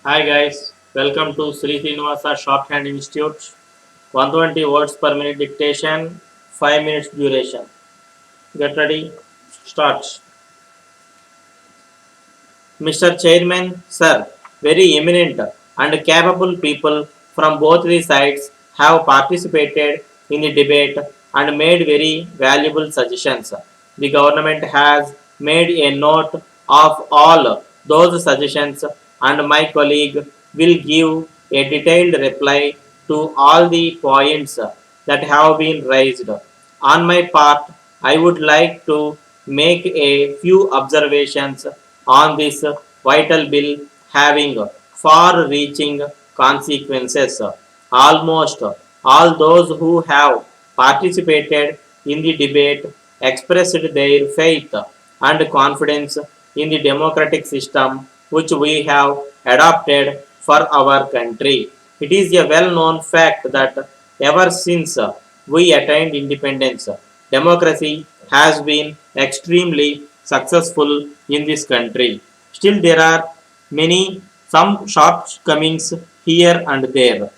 Hi guys, welcome to Sri Srinivasa Shorthand Institute. 120 words per minute dictation, 5 minutes duration. Get ready, start. Mr. Chairman, sir, very eminent and capable people from both the sides have participated in the debate and made very valuable suggestions. The government has made a note of all those suggestions, and my colleague will give a detailed reply to all the points that have been raised. On my part, I would like to make a few observations on this vital bill having far reaching consequences. Almost all those who have participated in the debate expressed their faith and confidence in the democratic system which we have adopted for our country. It is a well known fact that ever since we attained independence, democracy has been extremely successful in this country. Still, there are some shortcomings here and there.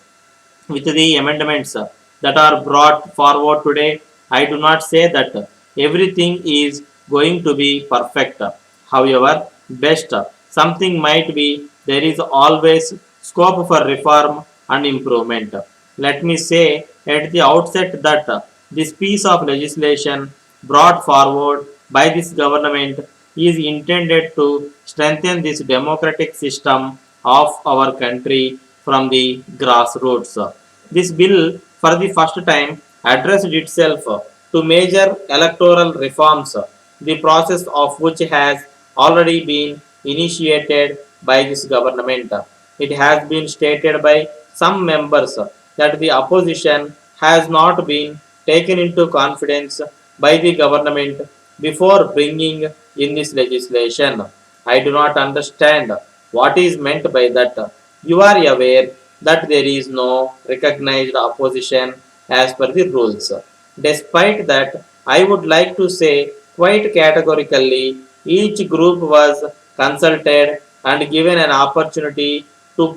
With the amendments that are brought forward today, I do not say that everything is going to be perfect. However, best something might be, there is always scope for reform and improvement. Let me say at the outset that this piece of legislation brought forward by this government is intended to strengthen this democratic system of our country from the grassroots. This bill, for the first time, addressed itself to major electoral reforms, the process of which has already been initiated by this government. It has been stated by some members that the opposition has not been taken into confidence by the government before bringing in this legislation. I do not understand what is meant by that. You are aware that there is no recognized opposition as per the rules. Despite that, I would like to say quite categorically each group was consulted and given an opportunity to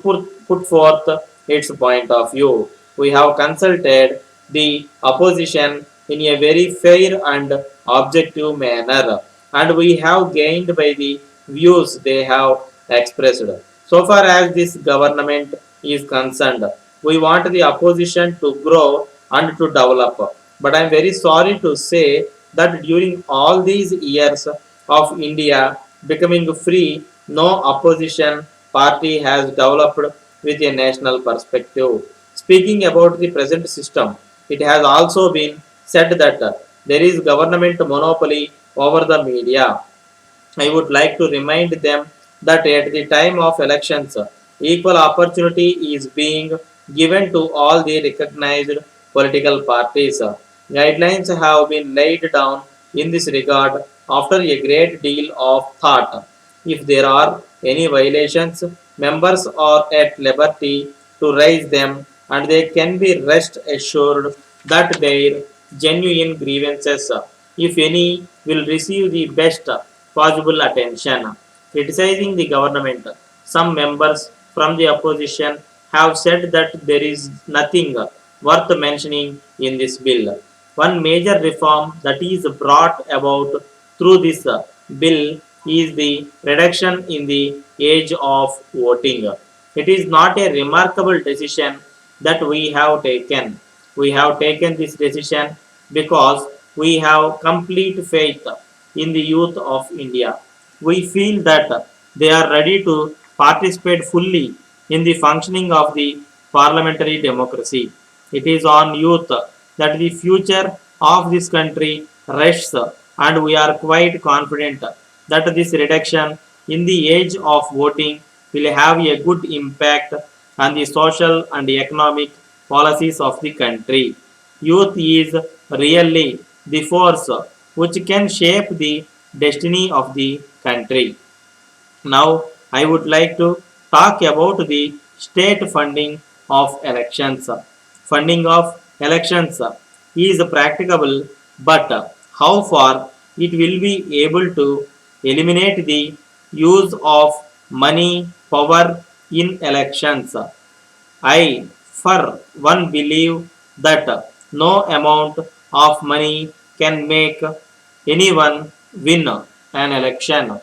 put forth its point of view. We have consulted the opposition in a very fair and objective manner, and we have gained by the views they have expressed. So far as this government is concerned, we want the opposition to grow and to develop. But I am very sorry to say that during all these years of India becoming free, no opposition party has developed with a national perspective. Speaking about the present system, it has also been said that there is government monopoly over the media. I would like to remind them that at the time of elections, equal opportunity is being given to all the recognized political parties. Guidelines have been laid down in this regard after a great deal of thought. If there are any violations, members are at liberty to raise them, and they can be rest assured that their genuine grievances, if any, will receive the best possible attention. Criticizing the government, some members from the opposition have said that there is nothing worth mentioning in this bill. One major reform that is brought about through this bill is the reduction in the age of voting. It is not a remarkable decision that we have taken. We have taken this decision because we have complete faith in the youth of India. We feel that they are ready to participate fully in the functioning of the parliamentary democracy. It is on youth that the future of this country rests, and we are quite confident that this reduction in the age of voting will have a good impact on the social and economic policies of the country. Youth is really the force which can shape the destiny of the country. Now, I would like to talk about the state funding of elections. Funding of elections is practicable, but how far it will be able to eliminate the use of money, power, in elections. I, for one, believe that no amount of money can make anyone win an election.